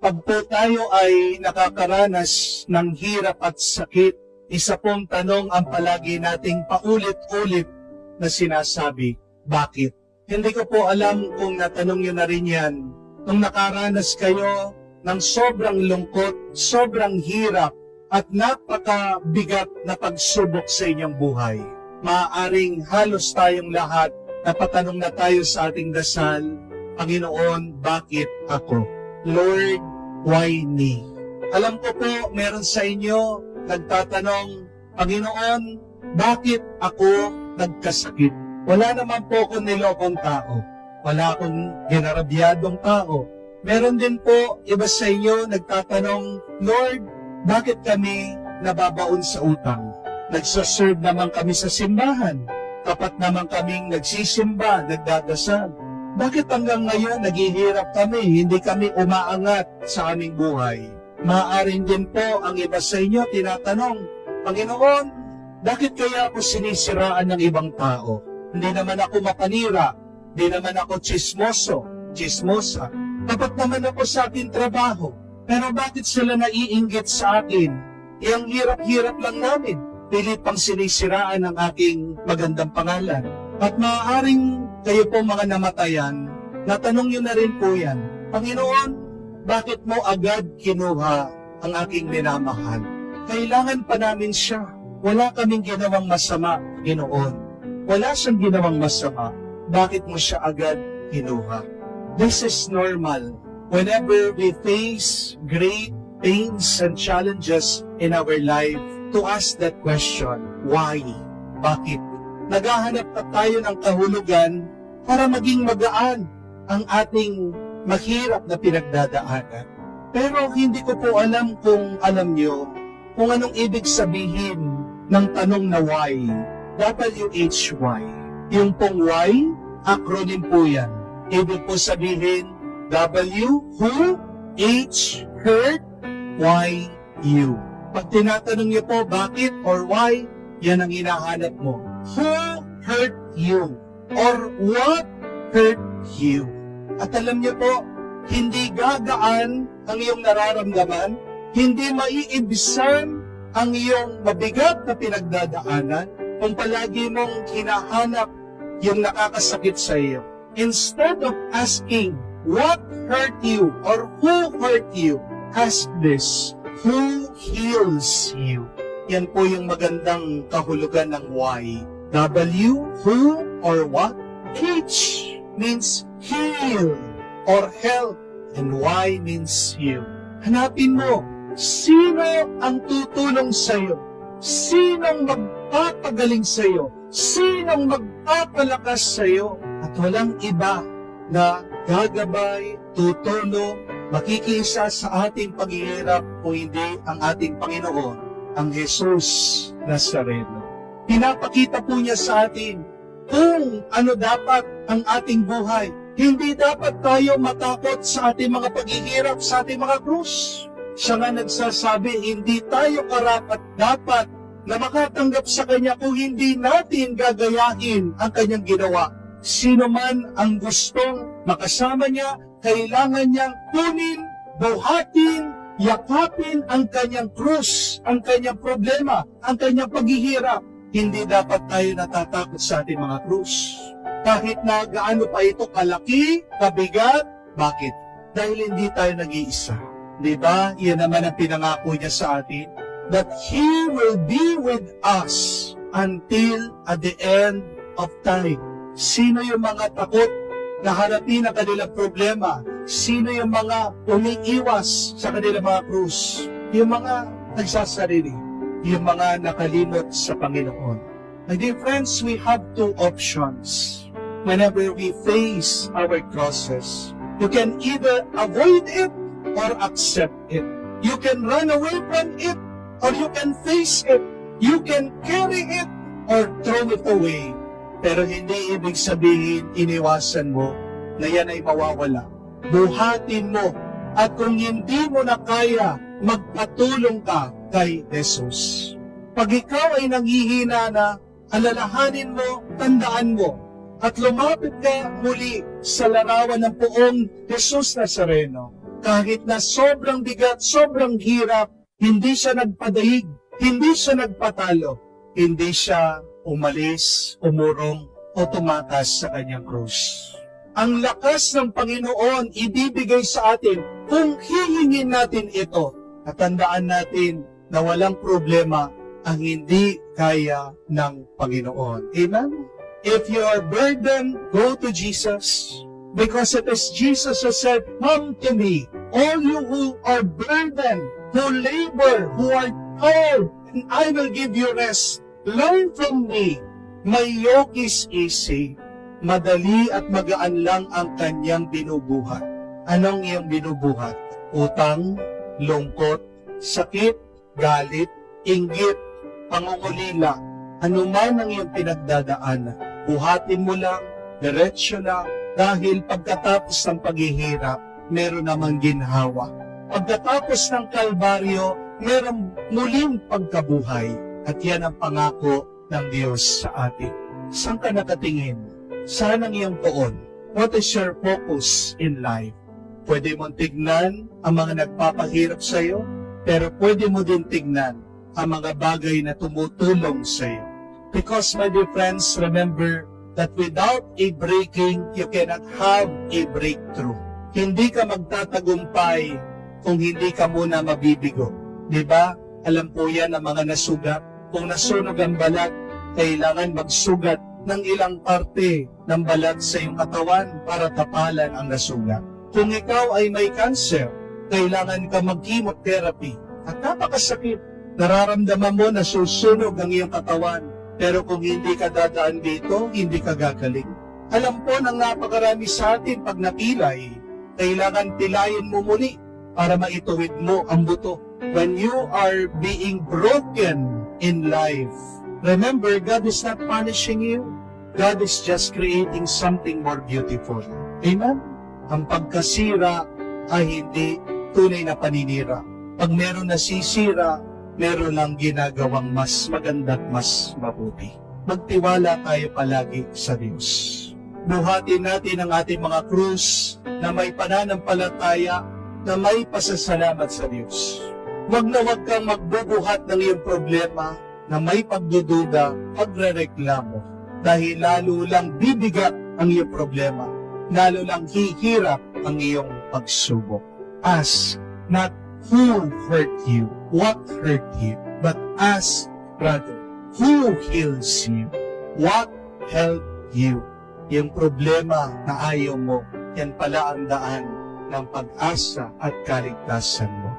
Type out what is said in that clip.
Pag po tayo ay nakakaranas ng hirap at sakit, isa pong tanong ang palagi nating paulit-ulit na sinasabi, bakit? Hindi ko po alam kung natanong nyo na rin yan. Nung nakaranas kayo ng sobrang lungkot, sobrang hirap, at napakabigat na pagsubok sa inyong buhay. Maaaring halos tayong lahat napatanong na tayo sa ating dasal, Panginoon, bakit ako? Lord, why me? Alam ko po, meron sa inyo nagtatanong, Panginoon, bakit ako nagkasakit? Wala naman po akong nilokong tao. Wala akong ginarabyadong tao. Meron din po iba sa inyo nagtatanong, Lord, bakit kami nababaon sa utang? Nagsaserve naman kami sa simbahan. Tapat naman kaming nagsisimba, nagdadasal. Bakit hanggang ngayon naghihirap kami, hindi kami umaangat sa aming buhay? Maaaring din po ang iba sa inyo tinatanong, Panginoon, bakit kaya ako sinisiraan ng ibang tao? Hindi naman ako mapanira, hindi naman ako chismosa. Tapat naman ako sa aking trabaho. Pero bakit sila naiinggit sa akin? Ang hirap-hirap lang namin. Pilit pang sinisiraan ang aking magandang pangalan. At maaaring kayo po mga namatayan, natanong nyo na rin po yan, Panginoon, bakit mo agad kinuha ang aking minamahal? Kailangan pa namin siya. Wala kaming ginawang masama, Ginoon. Wala siyang ginawang masama. Bakit mo siya agad kinuha? This is normal. Whenever we face great pains and challenges in our life, to ask that question, why? Bakit? Naghahanap na tayo ng kahulugan para maging magaan ang ating mahirap na pinagdadaanan. Pero hindi ko po alam kung alam nyo kung anong ibig sabihin ng tanong na why. W-H-Y. Yung pong why, acronym po yan. Ibig po sabihin, W, who, H, hurt, Y, you. Pag tinatanong niyo po bakit or why, yan ang hinahanap mo. Who hurt you? Or what hurt you? At alam niyo po, hindi gagaan ang iyong nararamdaman, hindi maiibsan ang iyong mabigat na pinagdadaanan kung palagi mong hinahanap yung nakakasakit sa iyo. Instead of asking, what hurt you or who hurt you? Ask this, who heals you? Yan po yung magandang kahulugan ng why. W, who, or what? H means heal or help. And Y means you. Hanapin mo, sino ang tutulong sa'yo? Sinong magpapagaling sa'yo? Sinong magpapalakas sa'yo? At walang iba na gagabay, tutulong, makikisa sa ating paghihirap kung hindi ang ating Panginoon, ang Jesus Nazareno. Pinapakita po niya sa atin kung ano dapat ang ating buhay. Hindi dapat tayo matakot sa ating mga paghihirap, sa ating mga krus. Siya nga nagsasabi, hindi tayo karapat-dapat na makatanggap sa Kanya kung hindi natin gagayahin ang Kanyang ginawa. Sino man ang gustong makasama niya, kailangan niyang kunin, buhatin, yakapin ang kanyang krus, ang kanyang problema, ang kanyang paghihirap. Hindi dapat tayo natatakot sa ating mga krus. Kahit na gaano pa ito kalaki, kabigat, bakit? Dahil hindi tayo nag-iisa. Diba? Yan naman ang pinangako niya sa atin, that He will be with us until at the end of time. Sino yung mga takot na harapin ang kanilang problema? Sino yung mga umiiwas sa kanilang mga krus? Yung mga nagsasarili, yung mga nakalimot sa Panginoon. My dear friends, we have two options whenever we face our crosses. You can either avoid it or accept it. You can run away from it or you can face it. You can carry it or throw it away. Pero hindi ibig sabihin iniwasan mo na yan ay mawawala. Buhatin mo. At kung hindi mo na kaya, magpatulong ka kay Jesus. Pag ikaw ay nanghihina na, alalahanin mo, tandaan mo, at lumapit ka muli sa larawan ng poong Jesus Nazareno. Kahit na sobrang bigat, sobrang hirap, hindi siya nagpadaig, hindi siya nagpatalo, hindi siya umalis, umurong, o tumakas sa kanyang krus. Ang lakas ng Panginoon ibibigay sa atin kung hihingin natin ito. At tandaan natin na walang problema ang hindi kaya ng Panginoon. Amen? If you are burdened, go to Jesus. Because it is Jesus who said, "Come to me, all you who are burdened, who labor, who are tired, and I will give you rest. Learn from me. My yoke is easy." Madali at magaan lang ang kanyang binubuhat. Anong iyong binubuhat? Utang, lungkot, sakit, galit, inggit, pangungulila. Ano man ang iyong pinagdadaanan, buhatin mo lang, diretsyo lang, dahil pagkatapos ng paghihirap, meron namang ginhawa. Pagkatapos ng Kalbaryo, meron muling pagkabuhay. At yan ang pangako ng Diyos sa atin. Saan ka nakatingin? Saan ang iyong tuon? What is your focus in life? Pwede mong tignan ang mga nagpapahirap sa iyo, pero pwede mo din tignan ang mga bagay na tumutulong sa iyo. Because, my dear friends, remember that without a breaking, you cannot have a breakthrough. Hindi ka magtatagumpay kung hindi ka muna mabibigo. Diba? Alam po yan ang mga nasugat. Kung nasunog ang balat, kailangan magsugat ng ilang parte ng balat sa iyong katawan para tapalan ang nasugat. Kung ikaw ay may cancer, kailangan ka mag-chemotherapy. At napakasakit. Nararamdaman mo na susunog ang iyong katawan. Pero kung hindi ka dadaan dito, hindi ka gagaling. Alam po ng napakarami sa atin pag napilay, kailangan pilayin mo muli para maituwid mo ang buto. When you are being broken in life, remember, God is not punishing you. God is just creating something more beautiful. Amen? Ang pagkasira ay hindi tunay na paninira. Pag meron nasisira, meron lang ginagawang mas maganda at mas mabuti. Magtiwala tayo palagi sa Diyos. Buhatin natin ang ating mga krus na may pananampalataya, na may pasasalamat sa Diyos. Huwag na huwag kang magbubuhat ng iyong problema na may pagdududa, pagrereklamo, dahil lalo lang bibigat ang iyong problema, lalo lang hihirap ang iyong pagsubok. Ask not who hurt you, what hurt you, but ask rather, who heals you, what helped you. Yung problema na ayaw mo, yan pala ang daan ng pag-asa at kaligtasan mo.